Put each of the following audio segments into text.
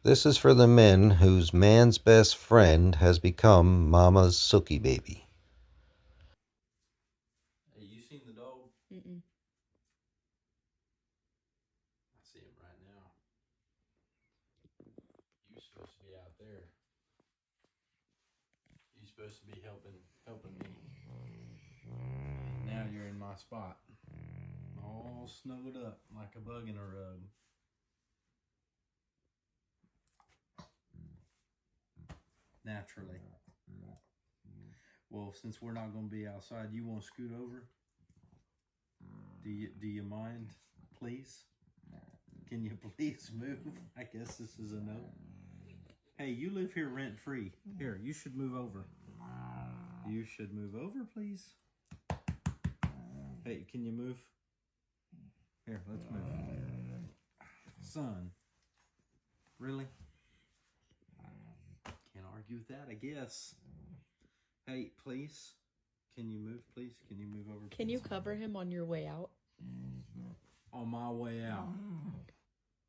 This is for the men whose man's best friend has become mama's sooky baby. Hey, you seen the dog? Mm-mm. I see him right now. You supposed to be out there. You supposed to be helping me. And now you're in my spot. All snuggled up like a bug in a rug. Naturally. Well, since we're not going to be outside, you want to scoot over? Do you mind, please? Can you please move? I guess this is a no. Hey, you live here rent free. Here, you should move over. You should move over, please. Hey, can you move? Here, let's move. Son. Really? Can't argue with that, I guess. Hey, please. Can you move, please? Can you move over, please? Can you cover him on your way out? On my way out.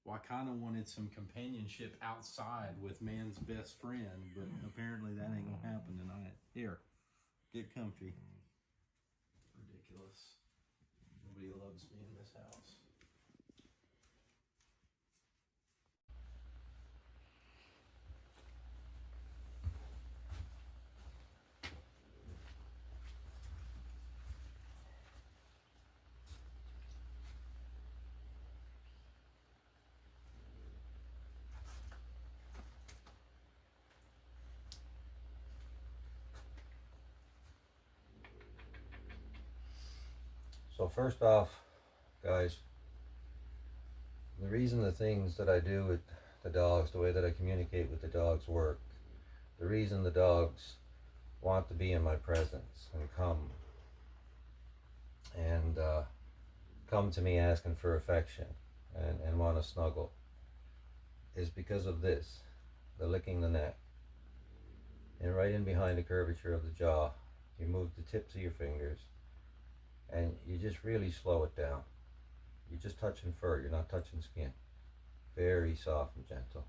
Well, I kind of wanted some companionship outside with man's best friend, but apparently that ain't gonna happen tonight. Here, get comfy. Ridiculous. Nobody loves me in this house. So first off, guys, the reason the things that I do with the dogs, the way that I communicate with the dogs work, the reason the dogs want to be in my presence and come to me asking for affection and want to snuggle is because of this, the licking the neck. And right in behind the curvature of the jaw, you move the tips of your fingers and you just really slow it down. You're just touching fur, you're not touching skin. Very soft and gentle.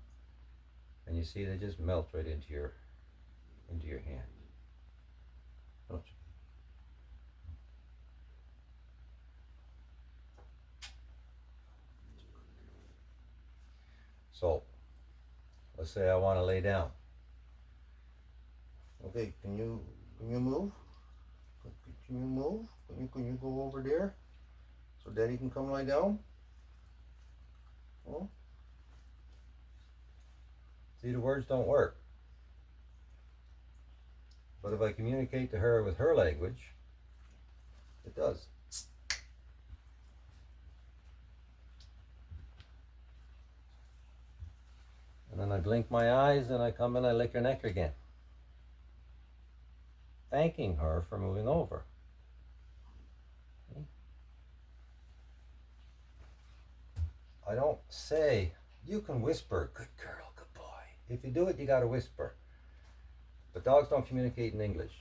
And you see they just melt right into your hand. Don't you? So let's say I want to lay down. Okay, can you move? Can you move? Can you go over there so Daddy can come lie down? Oh. See, the words don't work. But if I communicate to her with her language, it does. And then I blink my eyes and I come and I lick her neck again, thanking her for moving over. I don't say, you can whisper, good girl, good boy. If you do it, you gotta whisper. But dogs don't communicate in English.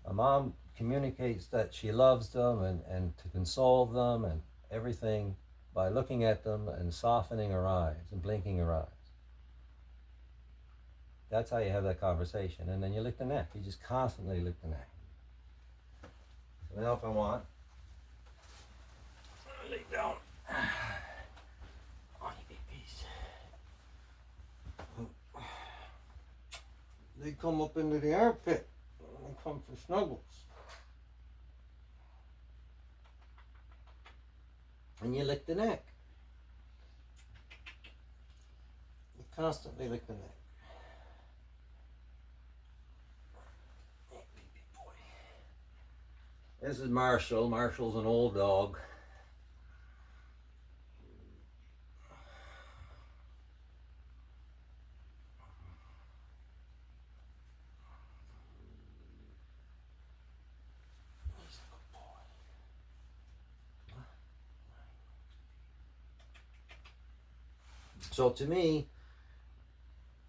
A mom communicates that she loves them and to console them and everything by looking at them and softening her eyes and blinking her eyes. That's how you have that conversation. And then you lick the neck. You just constantly lick the neck. So now if I want, I lay down. On your babies. They come up into the armpit. They come for snuggles. And you lick the neck. You constantly lick the neck. Hey, baby boy. This is Marshall. Marshall's an old dog. So to me,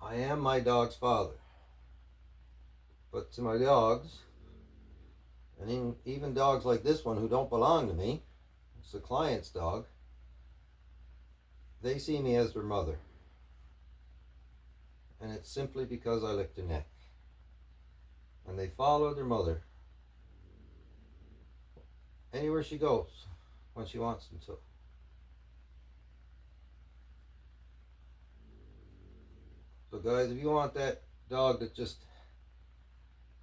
I am my dog's father. But to my dogs, and even dogs like this one who don't belong to me, it's the client's dog, they see me as their mother. and it's simply because I lick their neck. And they follow their mother anywhere she goes when she wants them to. So guys, if you want that dog that just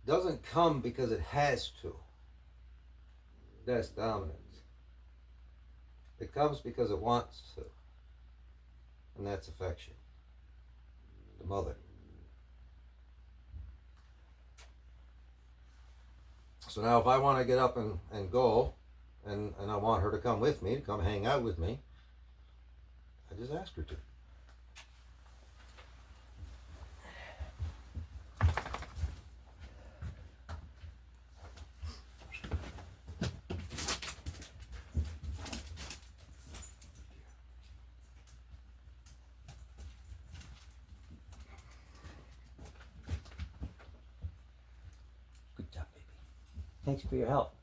doesn't come because it has to, that's dominance. It comes because it wants to, and that's affection. The mother. So now if I want to get up and go, and I want her to come with me, to come hang out with me, I just ask her to. Good job, baby. Thanks for your help.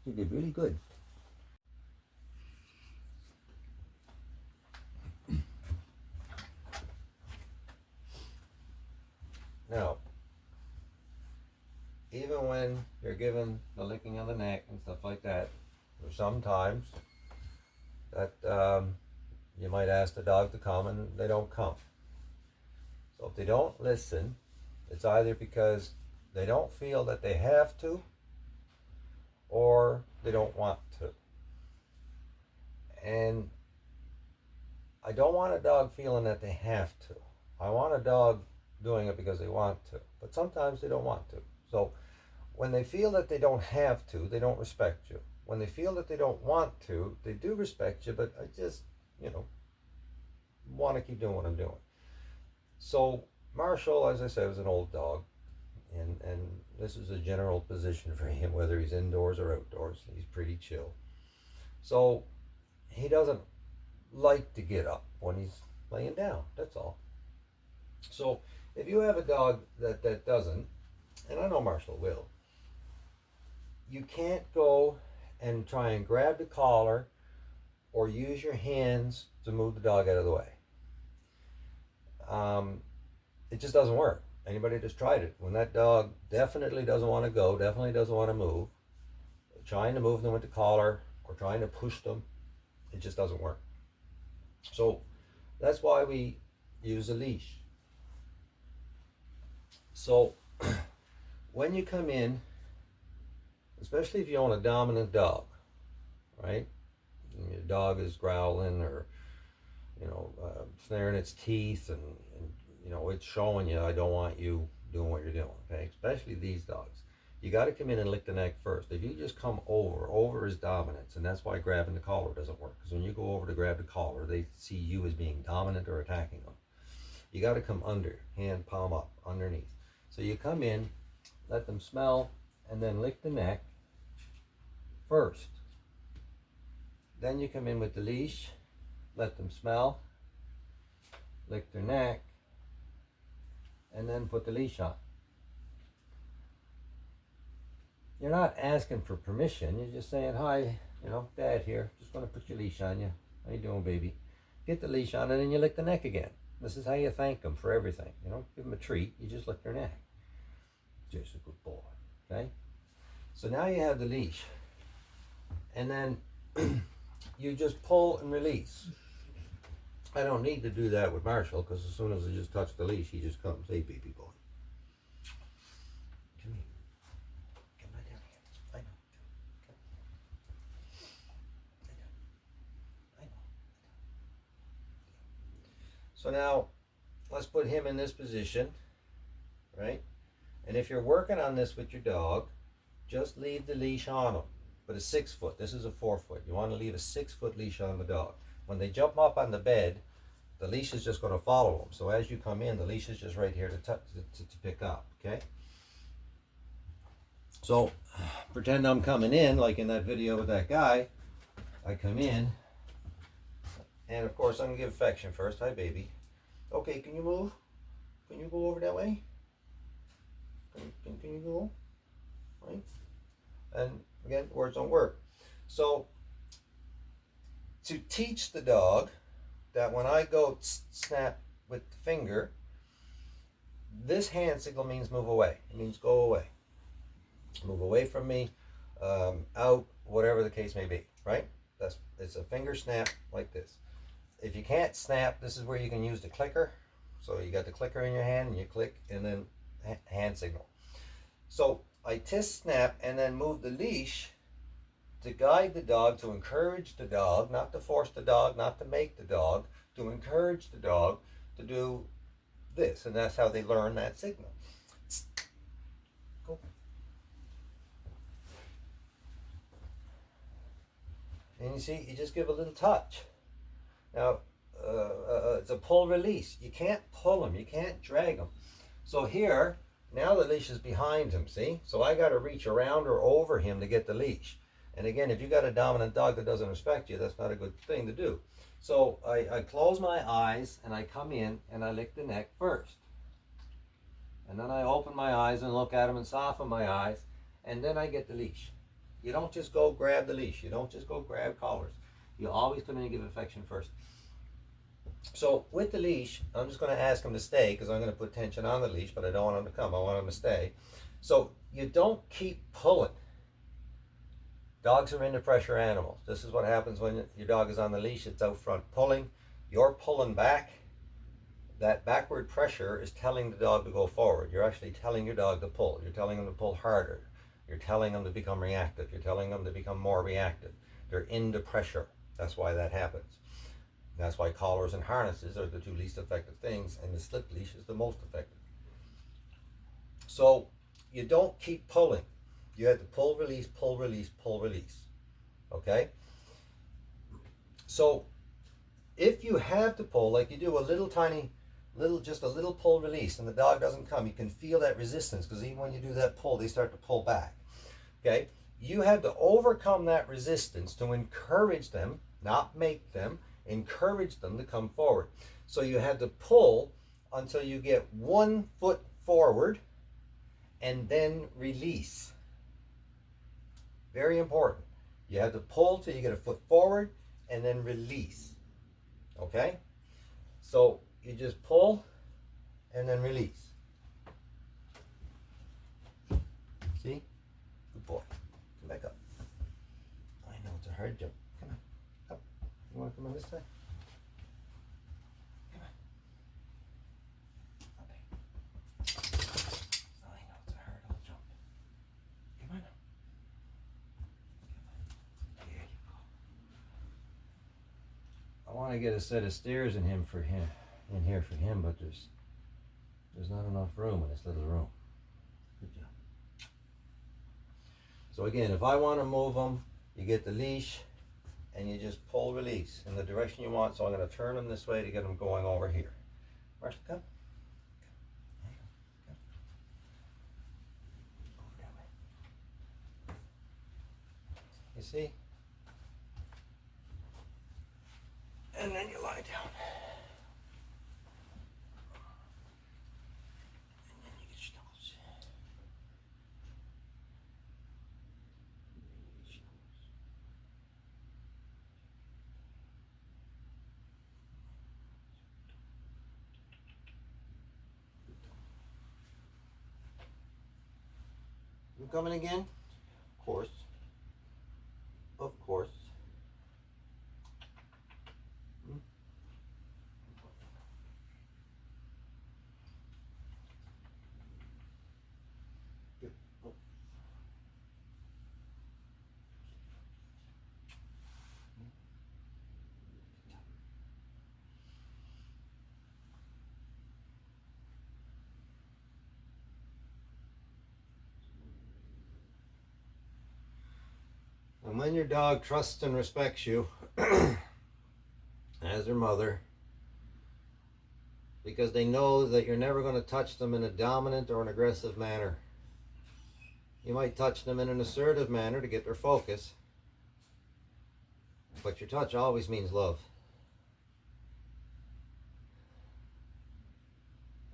You did really good. Now, even when you're given the licking of the neck and stuff like that, there's sometimes that you might ask the dog to come and they don't come. So if they don't listen, it's either because they don't feel that they have to, or they don't want to. And I don't want a dog feeling that they have to. I want a dog doing it because they want to, but sometimes they don't want to. So when they feel that they don't have to, they don't respect you. When they feel that they don't want to, they do respect you, but I just, want to keep doing what I'm doing. So Marshall, as I said, was an old dog, and this is a general position for him, whether he's indoors or outdoors. He's pretty chill. So he doesn't like to get up when he's laying down, that's all. So if you have a dog that doesn't, and I know Marshall will, you can't go and try and grab the collar or use your hands to move the dog out of the way. It just doesn't work. Anybody that's tried it, when that dog definitely doesn't want to go, definitely doesn't want to move, trying to move them with the collar or trying to push them, it just doesn't work. So that's why we use a leash. So when you come in, especially if you own a dominant dog, right? Your dog is growling or, snaring its teeth and it's showing you, I don't want you doing what you're doing, okay? Especially these dogs. You got to come in and lick the neck first. If you just come over is dominance, and that's why grabbing the collar doesn't work. Because when you go over to grab the collar, they see you as being dominant or attacking them. You got to come under, hand palm up, underneath. So you come in, let them smell, and then lick the neck first. Then you come in with the leash, let them smell, lick their neck, and then put the leash on. You're not asking for permission. You're just saying, hi, Dad here. Just want to put your leash on you. How you doing, baby? Get the leash on, and then you lick the neck again. This is how you thank them for everything. You don't give them a treat. You just lick their neck. Just a good boy, okay? So now you have the leash. And then you just pull and release. I don't need to do that with Marshall, because as soon as I just touch the leash, he just comes. Hey, baby boy. Come here. Come right down here. I know. Come. I know. So now, let's put him in this position, right? And if you're working on this with your dog, just leave the leash on him. But a 6 foot, this is a 4 foot. You want to leave a 6 foot leash on the dog. When they jump up on the bed, the leash is just going to follow them. So as you come in, the leash is just right here to pick up, okay? So pretend I'm coming in, like in that video with that guy. I come in, and of course I'm going to give affection first. Hi, baby. Okay, can you move? Can you go over that way? Can you go? Right? And again, words don't work. So to teach the dog that when I go snap with the finger, This hand signal means move away. It means go away. Move away from me, out, whatever the case may be, right? It's a finger snap like this. If you can't snap, this is where you can use the clicker. So you got the clicker in your hand and you click and then hand signal. So I tist snap and then move the leash to guide the dog, to encourage the dog, not to force the dog, not to make the dog, to encourage the dog to do this. And that's how they learn that signal. Go. And you see, you just give a little touch. Now, it's a pull release. You can't pull him, you can't drag him. So here, now the leash is behind him, see? So I got to reach around or over him to get the leash. And again, if you got a dominant dog that doesn't respect you, that's not a good thing to do. So I close my eyes and I come in and I lick the neck first. And then I open my eyes and look at him and soften my eyes. And then I get the leash. You don't just go grab the leash. You don't just go grab collars. You always come in and give affection first. So with the leash, I'm just going to ask him to stay because I'm going to put tension on the leash, but I don't want him to come. I want him to stay. So you don't keep pulling. Dogs are into pressure animals. This is what happens when your dog is on the leash. It's out front pulling. You're pulling back. That backward pressure is telling the dog to go forward. You're actually telling your dog to pull. You're telling him to pull harder. You're telling them to become reactive. You're telling them to become more reactive. They're into pressure. That's why that happens. That's why collars and harnesses are the two least effective things, and the slip leash is the most effective. So you don't keep pulling. You have to pull, release, pull, release, pull, release. Okay? So if you have to pull, like you do a little tiny, just a little pull release, and the dog doesn't come, you can feel that resistance because even when you do that pull, they start to pull back. Okay? You have to overcome that resistance to encourage them, not make them, encourage them to come forward. So you have to pull until you get 1 foot forward and then release. Very important. You have to pull till you get a foot forward and then release. Okay? So you just pull and then release. See? Good boy. Come back up. I know it's a hard jump. Come on. Up. You want to come on this side? Come on. Up here. I know it's a hard old jump. Come on now. Come on. There you go. I want to get a set of stairs in here for him, but there's not enough room in this little room. Good job. So again, if I want to move them, you get the leash and you just pull release in the direction you want. So I'm going to turn them this way to get them going over here. Marshall, come. Come. Over that way. You see? And then you lie down. And then you get snuggles. You coming again? Of course. Of course. And when your dog trusts and respects you as their mother, because they know that you're never going to touch them in a dominant or an aggressive manner. You might touch them in an assertive manner to get their focus, but your touch always means love.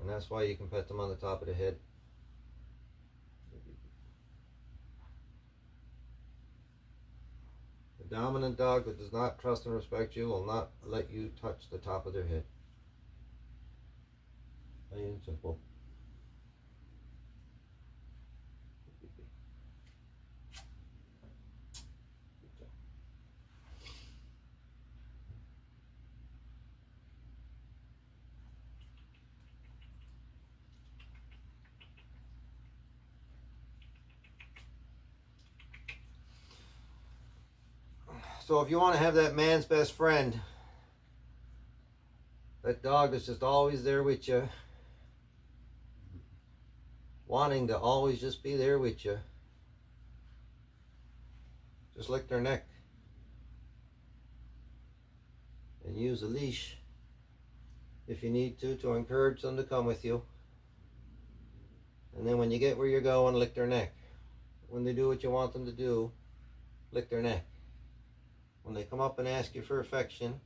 And that's why you can pet them on the top of the head. The dominant dog that does not trust and respect you will not let you touch the top of their head. Plain and simple. So if you want to have that man's best friend, that dog that's just always there with you, wanting to always just be there with you, just lick their neck and use a leash if you need to encourage them to come with you. And then when you get where you're going, lick their neck. When they do what you want them to do, lick their neck. When they come up and ask you for affection,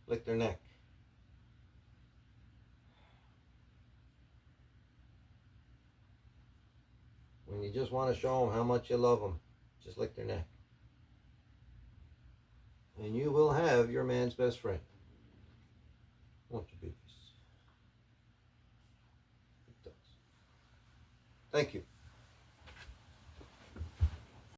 lick their neck. When you just want to show them how much you love them, just lick their neck. And you will have your man's best friend. Won't you, babies? It does. Thank you.